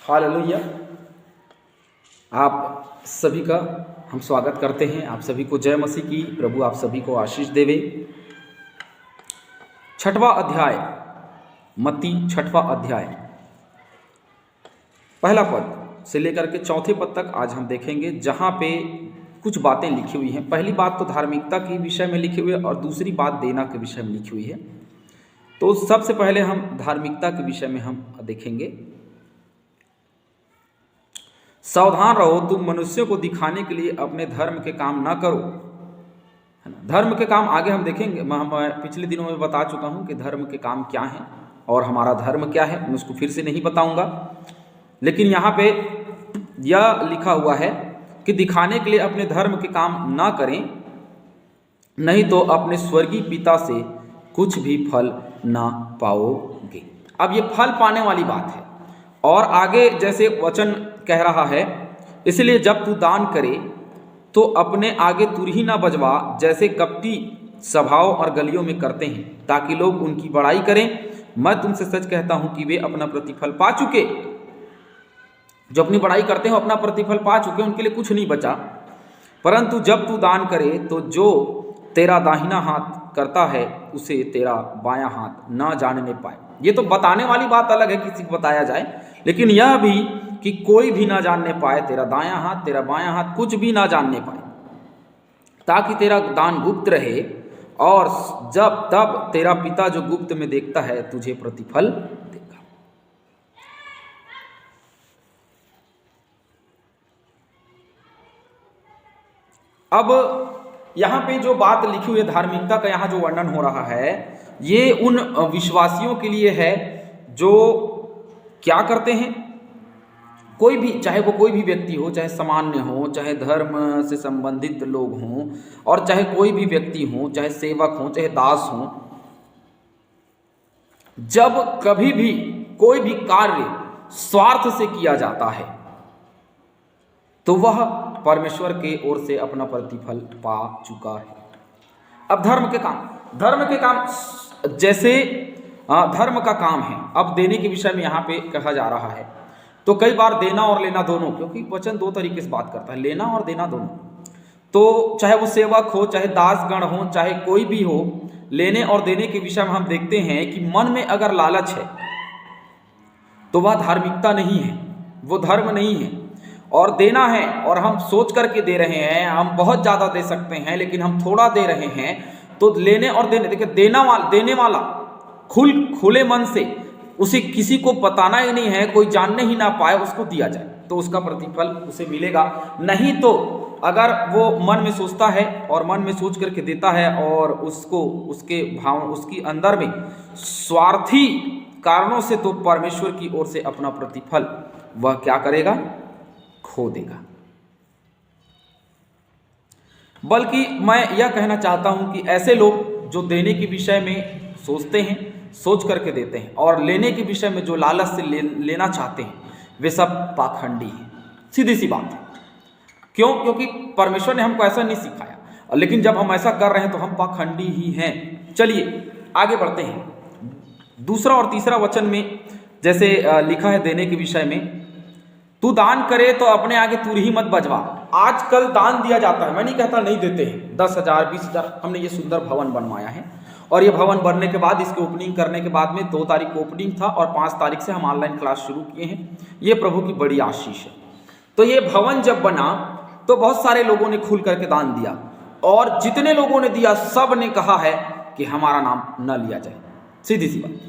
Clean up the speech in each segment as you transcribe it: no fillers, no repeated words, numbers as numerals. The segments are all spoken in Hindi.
हालेलुया। आप सभी का हम स्वागत करते हैं। आप सभी को जय मसीह की। प्रभु आप सभी को आशीष देवे। 6वां अध्याय, मत्ती 6वां अध्याय, पहला पद से लेकर के चौथे पद तक आज हम देखेंगे, जहाँ पे कुछ बातें लिखी हुई हैं। पहली बात तो धार्मिकता के विषय में लिखी हुई है और दूसरी बात देना के विषय में लिखी हुई है। तो सबसे पहले हम धार्मिकता के विषय में हम देखेंगे। सावधान रहो, तुम मनुष्यों को दिखाने के लिए अपने धर्म के काम ना करो, है ना। धर्म के काम आगे हम देखेंगे। मैं पिछले दिनों में बता चुका हूं कि धर्म के काम क्या हैं और हमारा धर्म क्या है। मैं उसको फिर से नहीं बताऊंगा, लेकिन यहाँ पे यह लिखा हुआ है कि दिखाने के लिए अपने धर्म के काम ना करें, नहीं तो अपने स्वर्गीय पिता से कुछ भी फल ना पाओगे। अब ये फल पाने वाली बात है और आगे जैसे वचन कह रहा है, इसलिए जब तू दान करे तो अपने आगे तुरही ना बजवा, जैसे कपटी सभाओं और गलियों में करते हैं, ताकि लोग उनकी बड़ाई करें। मैं तुमसे सच कहता हूं कि वे अपना प्रतिफल पा चुके। जो अपनी बड़ाई करते हैं अपना प्रतिफल पा चुके, उनके लिए कुछ नहीं बचा। परंतु जब तू दान करे तो जो तेरा दाहिना हाथ करता है उसे तेरा बायां हाथ ना जानने पाए। ये तो बताने वाली बात अलग है, किसी को बताया जाए, लेकिन यह भी कि कोई भी ना जानने पाए, तेरा दायां हाथ तेरा बायां हाथ कुछ भी ना जानने पाए, ताकि तेरा दान गुप्त रहे, और जब तब तेरा पिता जो गुप्त में देखता है तुझे प्रतिफल देगा। अब यहाँ पे जो बात लिखी हुई है धार्मिकता का, यहाँ जो वर्णन हो रहा है, ये उन विश्वासियों के लिए है जो क्या करते हैं। कोई भी, चाहे वो कोई भी व्यक्ति हो, चाहे सामान्य हो, चाहे धर्म से संबंधित लोग हों, और चाहे कोई भी व्यक्ति हो, चाहे सेवक हो, चाहे दास हो, जब कभी भी कोई भी कार्य स्वार्थ से किया जाता है तो वह परमेश्वर के ओर से अपना प्रतिफल पा चुका है। अब धर्म के काम जैसे धर्म का काम है। अब देने के विषय में यहाँ पे कहा जा रहा है, तो कई बार देना और लेना दोनों, क्योंकि वचन दो तरीके से बात करता है, लेना और देना दोनों। तो चाहे वो सेवक हो, चाहे दासगण हो, चाहे कोई भी हो, लेने और देने के विषय में हम देखते हैं कि मन में अगर लालच है तो वह धार्मिकता नहीं है, वो धर्म नहीं है। और देना है और हम सोच करके दे रहे हैं, हम बहुत ज़्यादा दे सकते हैं लेकिन हम थोड़ा दे रहे हैं, तो लेने और देने, देखिए देने वाला खुले मन से, उसे किसी को बताना ही नहीं है, कोई जानने ही ना पाए, उसको दिया जाए तो उसका प्रतिफल उसे मिलेगा। नहीं तो अगर वो मन में सोचता है और मन में सोच करके देता है और उसको उसके भाव उसकी अंदर में स्वार्थी कारणों से, तो परमेश्वर की ओर से अपना प्रतिफल वह क्या करेगा, खो देगा। बल्कि मैं यह कहना चाहता हूं कि ऐसे लोग जो देने के विषय में सोचते हैं, सोच करके देते हैं, और लेने के विषय में जो लालच से लेना चाहते हैं, वे सब पाखंडी हैं। सीधी सी बात है। क्यों? क्योंकि परमेश्वर ने हमको ऐसा नहीं सिखाया, लेकिन जब हम ऐसा कर रहे हैं तो हम पाखंडी ही हैं। चलिए आगे बढ़ते हैं। दूसरा और तीसरा वचन में जैसे लिखा है देने के विषय में, तू दान करे तो अपने आगे तुरही मत बजवा। आजकल दान दिया जाता है, मैं नहीं कहता नहीं देते हैं, 10,000 20,000। हमने ये सुंदर भवन बनवाया है, और ये भवन बनने के बाद, इसकी ओपनिंग करने के बाद में 2 तारीख को ओपनिंग था और 5 तारीख से हम ऑनलाइन क्लास शुरू किए हैं। ये प्रभु की बड़ी आशीष है। तो ये भवन जब बना तो बहुत सारे लोगों ने खुल करके दान दिया, और जितने लोगों ने दिया सब ने कहा है कि हमारा नाम न लिया जाए। सीधी सी बात।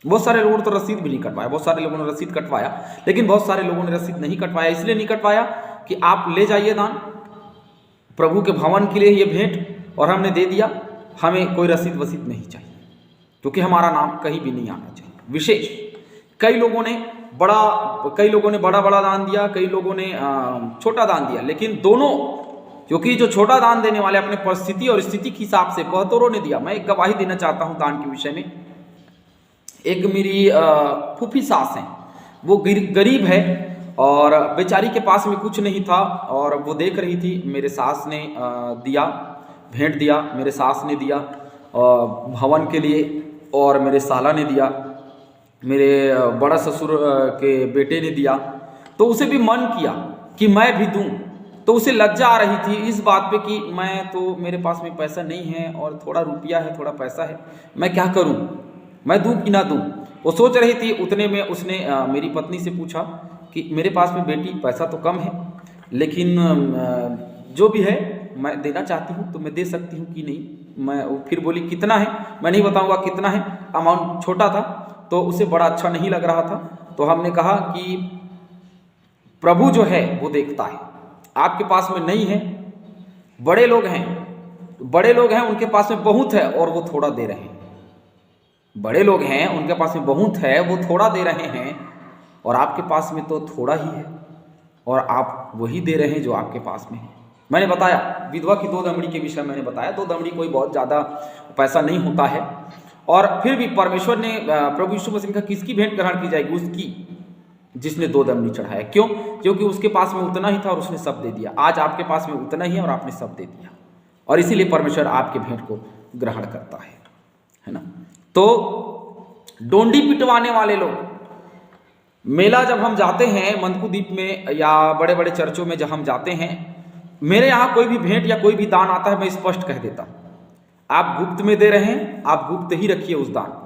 बहुत सारे लोगों ने तो रसीद भी नहीं कटवाया, बहुत सारे लोगों ने रसीद कटवाया, लेकिन बहुत सारे लोगों ने रसीद नहीं कटवाया। इसलिए नहीं कटवाया कि आप ले जाइए दान, प्रभु के भवन के लिए ये भेंट, और हमने दे दिया, हमें कोई रसीद वसीद नहीं चाहिए, क्योंकि हमारा नाम कहीं भी नहीं आना चाहिए। विशेष कई लोगों ने बड़ा दान दिया, कई लोगों ने छोटा दान दिया, लेकिन दोनों, क्योंकि जो छोटा दान देने वाले अपने परिस्थिति और स्थिति के हिसाब से बहुतों ने दिया। मैं एक गवाही देना चाहता हूँ दान के विषय में। एक मेरी फूफी सास हैं, वो गरीब है और बेचारी के पास में कुछ नहीं था, और वो देख रही थी। मेरे सास ने दिया, भेंट दिया, मेरे सास ने दिया भवन के लिए, और मेरे साला ने दिया। मेरे बड़ा ससुर के बेटे ने दिया, तो उसे भी मन किया कि मैं भी दूं। तो उसे लज्जा आ रही थी इस बात पे कि मैं तो, मेरे पास में पैसा नहीं है और थोड़ा रुपया है, थोड़ा पैसा है, मैं क्या करूं, मैं दूं कि ना दूं। वो सोच रही थी। उतने में उसने मेरी पत्नी से पूछा कि मेरे पास में बेटी पैसा तो कम है, लेकिन जो भी है मैं देना चाहती हूँ, तो मैं दे सकती हूँ कि नहीं। मैं, वो फिर बोली कितना है, मैं नहीं बताऊँगा कितना है, अमाउंट छोटा था, तो उसे बड़ा अच्छा नहीं लग रहा था। तो हमने कहा कि प्रभु जो है वो देखता है, आपके पास में नहीं है, बड़े लोग हैं, बड़े लोग हैं उनके पास में बहुत है और वो थोड़ा दे रहे हैं, बड़े लोग हैं उनके पास में बहुत है, वो थोड़ा दे रहे हैं, और आपके पास में तो थोड़ा ही है और आप वही दे रहे हैं जो आपके पास में है। मैंने बताया विधवा की 2 दमड़ी के विषय मैंने बताया। 2 दमड़ी कोई बहुत ज़्यादा पैसा नहीं होता है, और फिर भी परमेश्वर ने प्रभु यीशु मसीह का किसकी भेंट ग्रहण की जाएगी, उसकी जिसने 2 दमड़ी चढ़ाया। क्यों? क्योंकि उसके पास में उतना ही था और उसने सब दे दिया। आज आपके पास में उतना ही है और आपने सब दे दिया, और इसीलिए परमेश्वर आपके भेंट को ग्रहण करता है ना। तो डोंडी पिटवाने वाले लोग, मेला जब हम जाते हैं मंदकुद्वीप में या बड़े बड़े चर्चों में जब हम जाते हैं, मेरे यहाँ कोई भी भेंट या कोई भी दान आता है, मैं स्पष्ट कह देता हूँ, आप गुप्त में दे रहे हैं, आप गुप्त ही रखिए उस दान।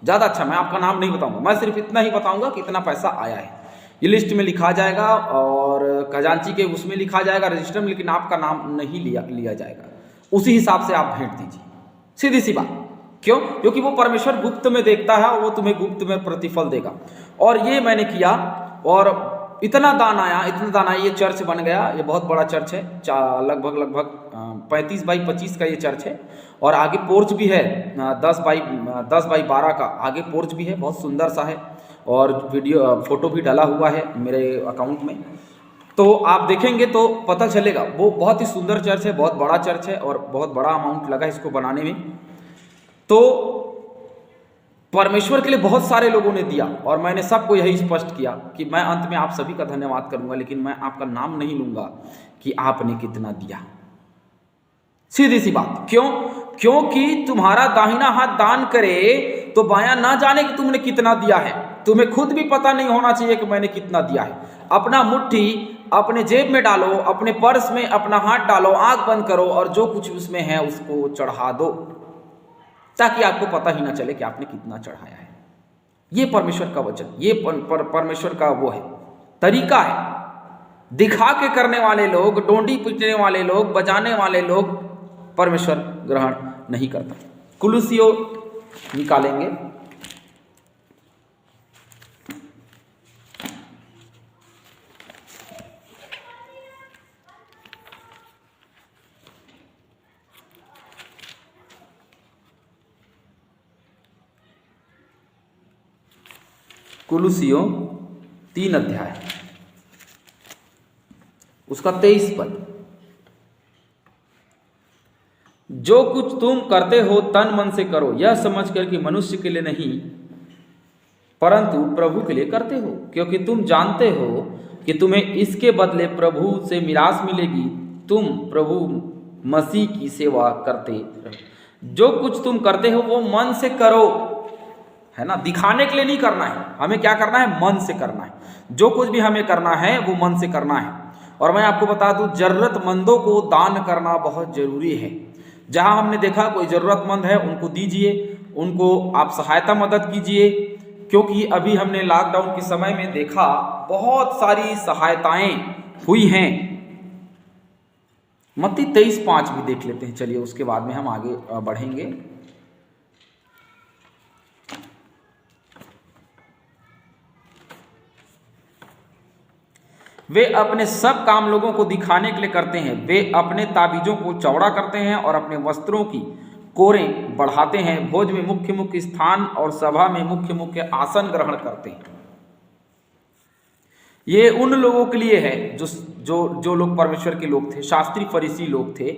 ज़्यादा अच्छा, मैं आपका नाम नहीं बताऊंगा, मैं सिर्फ इतना ही बताऊंगा कि इतना पैसा आया है। ये लिस्ट में लिखा जाएगा और खजांची के उसमें लिखा जाएगा रजिस्टर में, लेकिन आपका नाम नहीं लिया जाएगा। उसी हिसाब से आप भेंट दीजिए, सीधी सी बात। क्यों? क्योंकि वो परमेश्वर गुप्त में देखता है और वो तुम्हें गुप्त में प्रतिफल देगा। और ये मैंने किया और इतना दान आया, इतना दान आया, ये चर्च बन गया। ये बहुत बड़ा चर्च है, लगभग 35 बाई 25 का ये चर्च है, और आगे पोर्च भी है 10 बाई 12 का आगे पोर्च भी है, बहुत सुंदर सा है, और वीडियो फोटो भी डाला हुआ है मेरे अकाउंट में। तो आप देखेंगे तो पता चलेगा, वो बहुत ही सुंदर चर्च है, बहुत बड़ा चर्च है, और बहुत बड़ा अमाउंट लगा इसको बनाने में। तो परमेश्वर के लिए बहुत सारे लोगों ने दिया, और मैंने सबको यही स्पष्ट किया कि मैं अंत में आप सभी का धन्यवाद करूंगा, लेकिन मैं आपका नाम नहीं लूंगा कि आपने कितना दिया। सीधी सी बात। क्यों? क्योंकि तुम्हारा दाहिना हाथ दान करे तो बायां ना जाने कि तुमने कितना दिया है। तुम्हें खुद भी पता नहीं होना चाहिए कि मैंने कितना दिया है। अपना मुट्ठी अपने जेब में डालो, अपने पर्स में अपना हाथ डालो, आंख बंद करो, और जो कुछ उसमें है उसको चढ़ा दो, ताकि आपको पता ही ना चले कि आपने कितना चढ़ाया है। ये परमेश्वर का वचन, ये परमेश्वर का वो है, तरीका है। दिखा के करने वाले लोग, डोंडी पीटने वाले लोग, बजाने वाले लोग परमेश्वर ग्रहण नहीं करता। कुलुसियों निकालेंगे, कुलुसियों 3 अध्याय उसका 23 पद। जो कुछ तुम करते हो तन मन से करो, यह समझकर कि मनुष्य के लिए नहीं परंतु प्रभु के लिए करते हो, क्योंकि तुम जानते हो कि तुम्हें इसके बदले प्रभु से मिरास मिलेगी। तुम प्रभु मसीह की सेवा करते रहो। जो कुछ तुम करते हो वो मन से करो, है ना, दिखाने के लिए नहीं करना है। हमें क्या करना है? मन से करना है। जो कुछ भी हमें करना है वो मन से करना है। और मैं आपको बता दूं, जरूरतमंदों को दान करना बहुत जरूरी है। जहां हमने देखा कोई जरूरतमंद है उनको दीजिए, उनको आप सहायता मदद कीजिए, क्योंकि अभी हमने लॉकडाउन के समय में देखा बहुत सारी सहायताएं हुई हैं। मत्ती 23:5 भी देख लेते हैं, चलिए, उसके बाद में हम आगे बढ़ेंगे। वे अपने सब काम लोगों को दिखाने के लिए करते हैं। वे अपने ताबीजों को चौड़ा करते हैं और अपने वस्त्रों की कोरें बढ़ाते हैं। भोज में मुख्य मुख्य स्थान और सभा में मुख्य मुख्य आसन ग्रहण करते हैं। ये उन लोगों के लिए है जो जो जो लोग परमेश्वर के लोग थे, शास्त्री फरीसी लोग थे,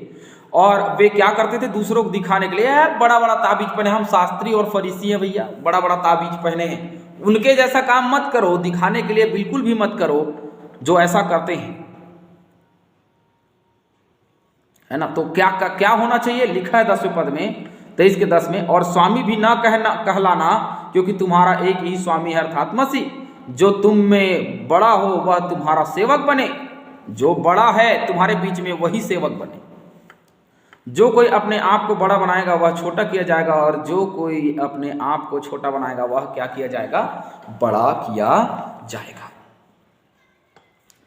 और वे क्या करते थे? दूसरों को दिखाने के लिए, बड़ा बड़ा ताबीज पहने, हम शास्त्री और फरीसी हैं भैया, बड़ा बड़ा ताबीज पहने हैं। उनके जैसा काम मत करो, दिखाने के लिए बिल्कुल भी मत करो जो ऐसा करते हैं, है ना। तो क्या होना चाहिए? लिखा है 10वें पद में, 23 के 10 में, और स्वामी भी ना कहलाना, क्योंकि तुम्हारा एक ही स्वामी है अर्थात मसीह। जो तुम में बड़ा हो वह तुम्हारा सेवक बने, जो बड़ा है तुम्हारे बीच में वही सेवक बने। जो कोई अपने आप को बड़ा बनाएगा वह छोटा किया जाएगा, और जो कोई अपने आप को छोटा बनाएगा वह क्या किया जाएगा, बड़ा किया जाएगा।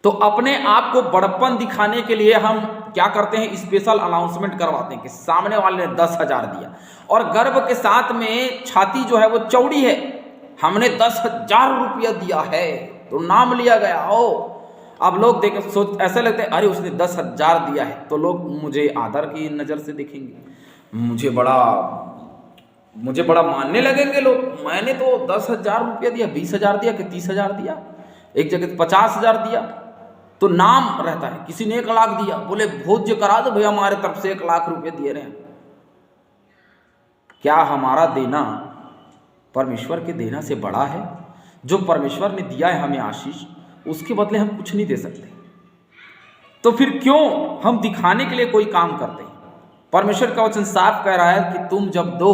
तो अपने आप को बड़प्पन दिखाने के लिए हम क्या करते हैं, स्पेशल अनाउंसमेंट करवाते हैं कि सामने वाले ने 10,000 दिया, और गर्व के साथ में छाती जो है वो चौड़ी है, हमने 10,000 रुपया दिया है तो नाम लिया गया हो। अब लोग देख सोच ऐसे लगते हैं अरे उसने 10,000 दिया है, तो लोग मुझे आदर की नज़र से देखेंगे, मुझे बड़ा मानने लगेंगे लोग। मैंने तो 10,000 रुपया दिया, 20,000 दिया कि 30,000 दिया, एक जगह 50,000 दिया, तो नाम रहता है। किसी ने 1 लाख दिया, बोले भोज्य करा दो भैया हमारे तरफ से 1 लाख रुपये दिए रहे हैं। क्या हमारा देना परमेश्वर के देना से बड़ा है? जो परमेश्वर ने दिया है हमें आशीष, उसके बदले हम कुछ नहीं दे सकते, तो फिर क्यों हम दिखाने के लिए कोई काम करते हैं? परमेश्वर का वचन साफ कह रहा है कि तुम जब दो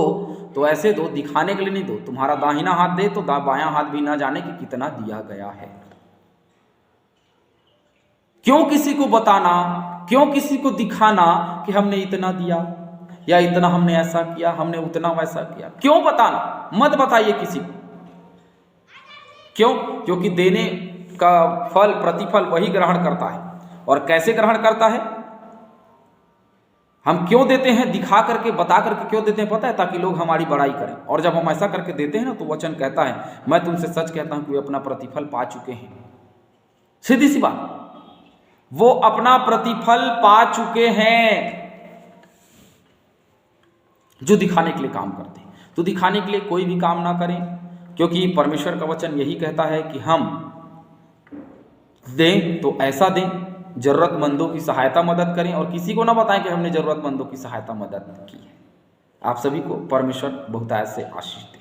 तो ऐसे दो, दिखाने के लिए नहीं दो। तुम्हारा दाहिना हाथ दे तो बायां हाथ भी ना जाने कि कितना दिया गया है। क्यों किसी को बताना, क्यों किसी को दिखाना कि हमने इतना दिया या इतना हमने ऐसा किया, हमने उतना वैसा किया? क्यों बताना? मत बताइए किसी को। क्यों? क्योंकि देने का फल, प्रतिफल वही ग्रहण करता है। और कैसे ग्रहण करता है? हम क्यों देते हैं? दिखा करके, बता करके क्यों देते हैं पता है? ताकि लोग हमारी बड़ाई करें। और जब हम ऐसा करके देते हैं ना, तो वचन कहता है मैं तुमसे सच कहता हूं कि वे अपना प्रतिफल पा चुके हैं। सीधी सी बात, वो अपना प्रतिफल पा चुके हैं जो दिखाने के लिए काम करते हैं। तो दिखाने के लिए कोई भी काम ना करें, क्योंकि परमेश्वर का वचन यही कहता है कि हम दें तो ऐसा दें, जरूरतमंदों की सहायता मदद करें, और किसी को ना बताएं कि हमने जरूरतमंदों की सहायता मदद की है। आप सभी को परमेश्वर बहुतायत से आशीष दे।